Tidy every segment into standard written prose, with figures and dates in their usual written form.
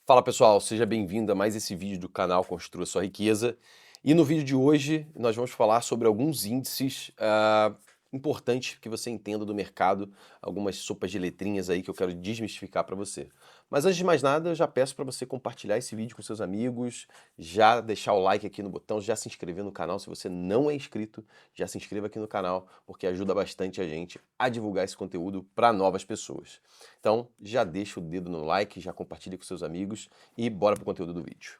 Fala pessoal, seja bem-vindo a mais esse vídeo do canal Construa Sua Riqueza. E no vídeo de hoje nós vamos falar sobre alguns índices importantes que você entenda do mercado, algumas sopas de letrinhas aí que eu quero desmistificar para você. Mas antes de mais nada, eu já peço para você compartilhar esse vídeo com seus amigos, já deixar o like aqui no botão, já se inscrever no canal. Se você não é inscrito, já se inscreva aqui no canal, porque ajuda bastante a gente a divulgar esse conteúdo para novas pessoas. Então, já deixa o dedo no like, já compartilha com seus amigos e bora pro conteúdo do vídeo.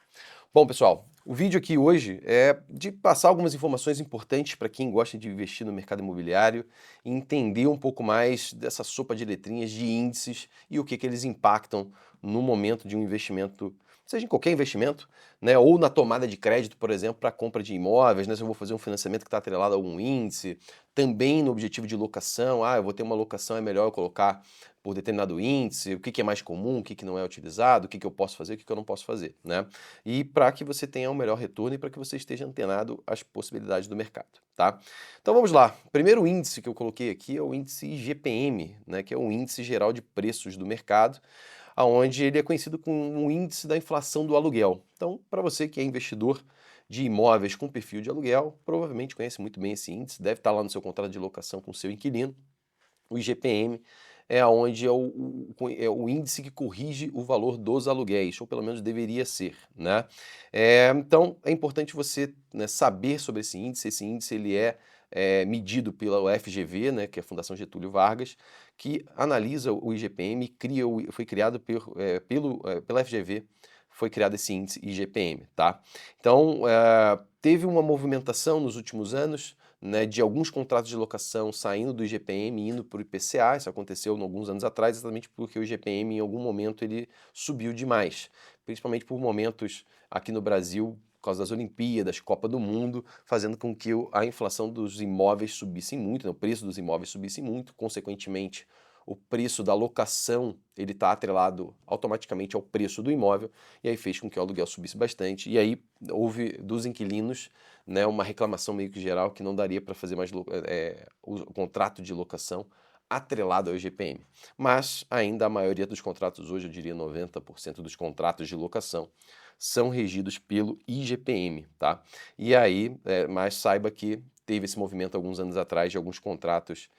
Bom, pessoal, o vídeo aqui hoje é de passar algumas informações importantes para quem gosta de investir no mercado imobiliário e entender um pouco mais dessa sopa de letrinhas de índices e o que eles impactam no momento de um investimento, seja em qualquer investimento, né, ou na tomada de crédito, por exemplo, para compra de imóveis, né, se eu vou fazer um financiamento que está atrelado a algum índice, também no objetivo de locação, eu vou ter uma locação, é melhor eu colocar por determinado índice, o que é mais comum, o que não é utilizado, o que eu posso fazer, o que eu não posso fazer, né? E para que você tenha um melhor retorno e para que você esteja antenado às possibilidades do mercado, tá? Então vamos lá. O primeiro índice que eu coloquei aqui é o índice IGPM, né, que é o índice geral de preços do mercado, aonde ele é conhecido como o índice da inflação do aluguel. Então, para você que é investidor de imóveis com perfil de aluguel, provavelmente conhece muito bem esse índice, deve estar lá no seu contrato de locação com o seu inquilino. O IGPM é o índice que corrige o valor dos aluguéis, ou pelo menos deveria ser, né? Então, é importante você, né, saber sobre esse índice. Esse índice ele é medido pela FGV, né, que é a Fundação Getúlio Vargas, que analisa o IGPM, foi criado pela FGV, foi criado esse índice IGPM, tá? Então, teve uma movimentação nos últimos anos, né, de alguns contratos de locação saindo do IGPM e indo para o IPCA. Isso aconteceu alguns anos atrás, exatamente porque o IGPM em algum momento ele subiu demais, principalmente por momentos aqui no Brasil, por causa das Olimpíadas, Copa do Mundo, fazendo com que a inflação dos imóveis subisse muito, né, o preço dos imóveis subisse muito, consequentemente o preço da locação ele está atrelado automaticamente ao preço do imóvel, e aí fez com que o aluguel subisse bastante, e aí houve dos inquilinos, né, uma reclamação meio que geral que não daria para fazer mais o contrato de locação atrelado ao IGPM. Mas ainda a maioria dos contratos hoje, eu diria 90% dos contratos de locação, são regidos pelo IGPM, tá? E aí, mas saiba que teve esse movimento alguns anos atrás de alguns contratos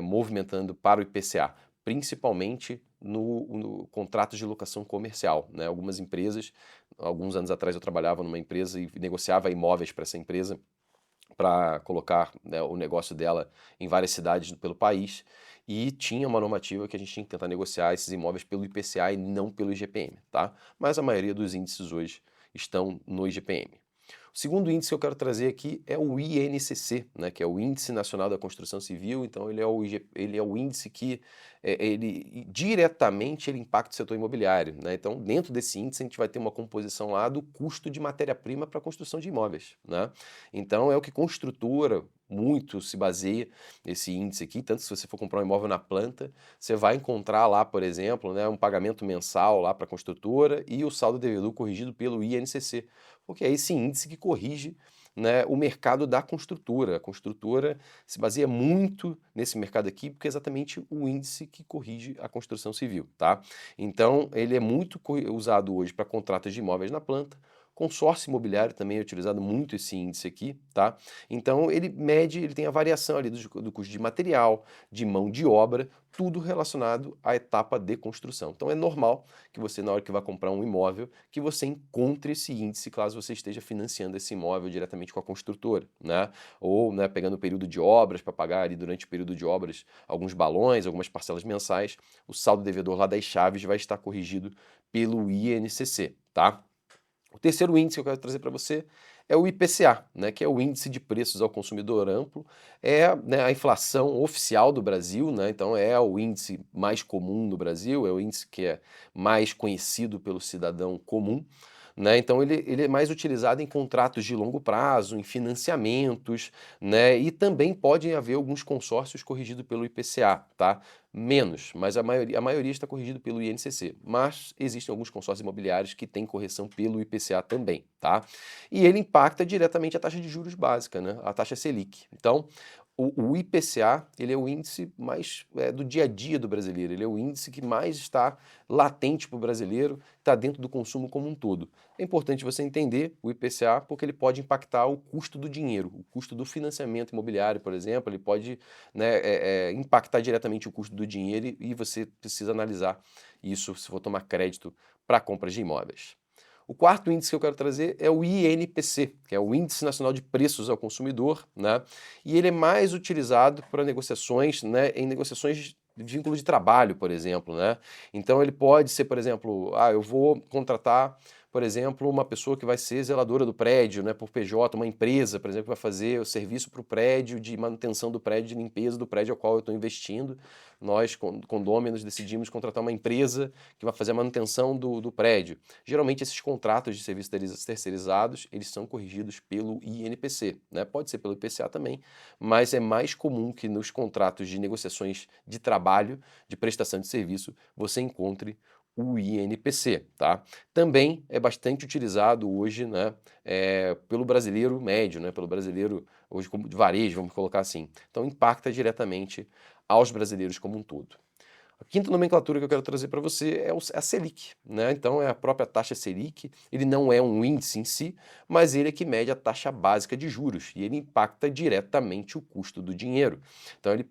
movimentando para o IPCA, principalmente no contrato de locação comercial, né? Algumas empresas, alguns anos atrás eu trabalhava numa empresa e negociava imóveis para essa empresa, para colocar, né, o negócio dela em várias cidades pelo país, e tinha uma normativa que a gente tinha que tentar negociar esses imóveis pelo IPCA e não pelo IGPM, tá? Mas a maioria dos índices hoje estão no IGPM. O segundo índice que eu quero trazer aqui é o INCC, né, que é o Índice Nacional da Construção Civil. Então ele é o índice que ele diretamente ele impacta o setor imobiliário, né? Então dentro desse índice a gente vai ter uma composição lá do custo de matéria-prima para a construção de imóveis, né? Então é o que construtora muito se baseia esse índice aqui. Tanto se você for comprar um imóvel na planta, você vai encontrar lá, por exemplo, né, um pagamento mensal lá para a construtora e o saldo devedor corrigido pelo INCC, porque é esse índice que corrige, né, o mercado da construtora. A construtora se baseia muito nesse mercado aqui, porque é exatamente o índice que corrige a construção civil, tá? Então, ele é muito usado hoje para contratos de imóveis na planta. Consórcio imobiliário também é utilizado muito esse índice aqui, tá? Então ele mede, ele tem a variação ali do custo de material, de mão de obra, tudo relacionado à etapa de construção. Então é normal que você, na hora que vai comprar um imóvel, que você encontre esse índice, caso você esteja financiando esse imóvel diretamente com a construtora, né? Ou, né, pegando o período de obras para pagar ali durante o período de obras alguns balões, algumas parcelas mensais, o saldo devedor lá das chaves vai estar corrigido pelo INCC, tá? O terceiro índice que eu quero trazer para você é o IPCA, né, que é o Índice de Preços ao Consumidor Amplo, né, a inflação oficial do Brasil, né, então é o índice mais comum no Brasil, é o índice que é mais conhecido pelo cidadão comum, né, então ele é mais utilizado em contratos de longo prazo, em financiamentos, né, e também podem haver alguns consórcios corrigidos pelo IPCA, tá? Menos, mas a maioria está corrigido pelo INCC, mas existem alguns consórcios imobiliários que têm correção pelo IPCA também, tá? E ele impacta diretamente a taxa de juros básica, né? A taxa Selic. Então, O IPCA, ele é o índice mais do dia a dia do brasileiro, ele é o índice que mais está latente para o brasileiro, está dentro do consumo como um todo. É importante você entender o IPCA porque ele pode impactar o custo do dinheiro, o custo do financiamento imobiliário, por exemplo, ele pode, né, impactar diretamente o custo do dinheiro e você precisa analisar isso se for tomar crédito para compras de imóveis. O quarto índice que eu quero trazer é o INPC, que é o Índice Nacional de Preços ao Consumidor, né? E ele é mais utilizado para negociações, né, em negociações de vínculo de trabalho, por exemplo, né? Então ele pode ser, por exemplo, eu vou contratar, por exemplo, uma pessoa que vai ser zeladora do prédio, né, por PJ, uma empresa, por exemplo, que vai fazer o serviço para o prédio de manutenção do prédio, de limpeza do prédio ao qual eu estou investindo. Nós, condôminos, decidimos contratar uma empresa que vai fazer a manutenção do prédio. Geralmente esses contratos de serviços terceirizados, eles são corrigidos pelo INPC, né? Pode ser pelo IPCA também, mas é mais comum que nos contratos de negociações de trabalho, de prestação de serviço, você encontre o INPC, tá? Também é bastante utilizado hoje, né, pelo brasileiro médio, né, pelo brasileiro hoje como de varejo, vamos colocar assim. Então impacta diretamente aos brasileiros como um todo. A quinta nomenclatura que eu quero trazer para você é a Selic, né? Então é a própria taxa Selic, ele não é um índice em si, mas ele é que mede a taxa básica de juros e ele impacta diretamente o custo do dinheiro. Então ele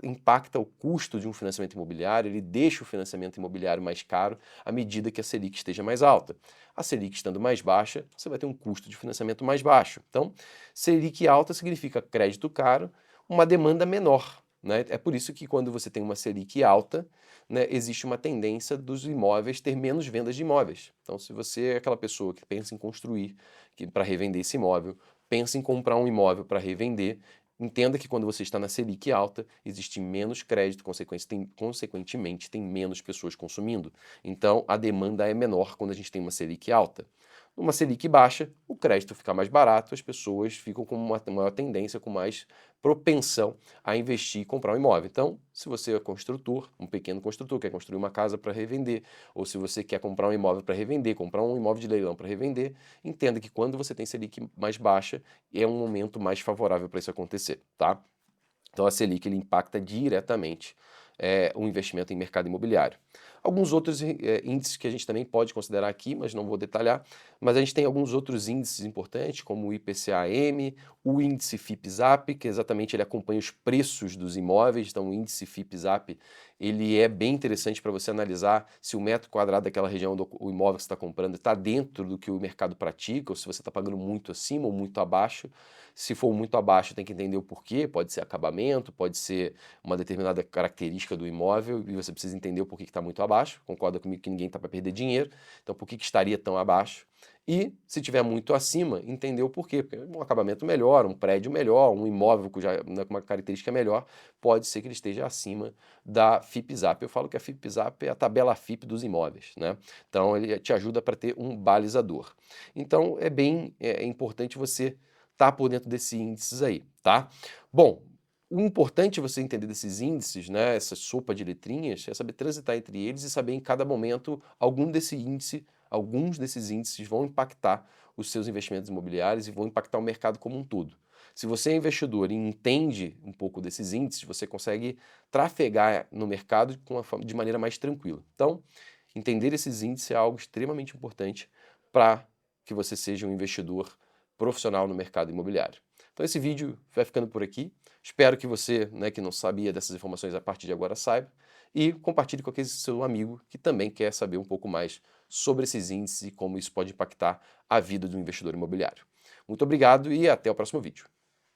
impacta o custo de um financiamento imobiliário, ele deixa o financiamento imobiliário mais caro à medida que a Selic esteja mais alta. A Selic estando mais baixa, você vai ter um custo de financiamento mais baixo. Então, Selic alta significa crédito caro, uma demanda menor. Né? É por isso que quando você tem uma Selic alta, né, existe uma tendência dos imóveis ter menos vendas de imóveis. Então, se você é aquela pessoa que pensa em construir para revender esse imóvel, pensa em comprar um imóvel para revender, entenda que quando você está na Selic alta, existe menos crédito, consequentemente tem menos pessoas consumindo. Então, a demanda é menor quando a gente tem uma Selic alta. Numa Selic baixa, o crédito fica mais barato, as pessoas ficam com uma maior tendência, com mais propensão a investir e comprar um imóvel. Então, se você é construtor, um pequeno construtor, quer construir uma casa para revender, ou se você quer comprar um imóvel para revender, comprar um imóvel de leilão para revender, entenda que quando você tem Selic mais baixa, é um momento mais favorável para isso acontecer, tá? Então a Selic ele impacta diretamente o investimento em mercado imobiliário. Alguns outros índices que a gente também pode considerar aqui, mas não vou detalhar, mas a gente tem alguns outros índices importantes, como o IPCA-M, o índice FIPE-ZAP, que exatamente ele acompanha os preços dos imóveis, então o índice FIPE-ZAP ele é bem interessante para você analisar se o metro quadrado daquela região do imóvel que você está comprando está dentro do que o mercado pratica, ou se você está pagando muito acima ou muito abaixo. Se for muito abaixo, tem que entender o porquê, pode ser acabamento, pode ser uma determinada característica do imóvel, e você precisa entender o porquê que está muito abaixo. Concorda comigo que ninguém está para perder dinheiro, então por que estaria tão abaixo? E, se tiver muito acima, entender o porquê, porque um acabamento melhor, um prédio melhor, um imóvel com uma característica melhor, pode ser que ele esteja acima da FIPE-ZAP. Eu falo que a FIPE-ZAP é a tabela FIPE dos imóveis, né? Então ele te ajuda para ter um balizador. Então é bem importante você estar por dentro desses índices aí, tá? Bom, o importante é você entender desses índices, né, essa sopa de letrinhas, é saber transitar entre eles e saber em cada momento alguns desses índices vão impactar os seus investimentos imobiliários e vão impactar o mercado como um todo. Se você é investidor e entende um pouco desses índices, você consegue trafegar no mercado de maneira mais tranquila. Então, entender esses índices é algo extremamente importante para que você seja um investidor profissional no mercado imobiliário. Então esse vídeo vai ficando por aqui. Espero que você, né, que não sabia dessas informações a partir de agora saiba e compartilhe com aquele seu amigo que também quer saber um pouco mais sobre esses índices e como isso pode impactar a vida do investidor imobiliário. Muito obrigado e até o próximo vídeo.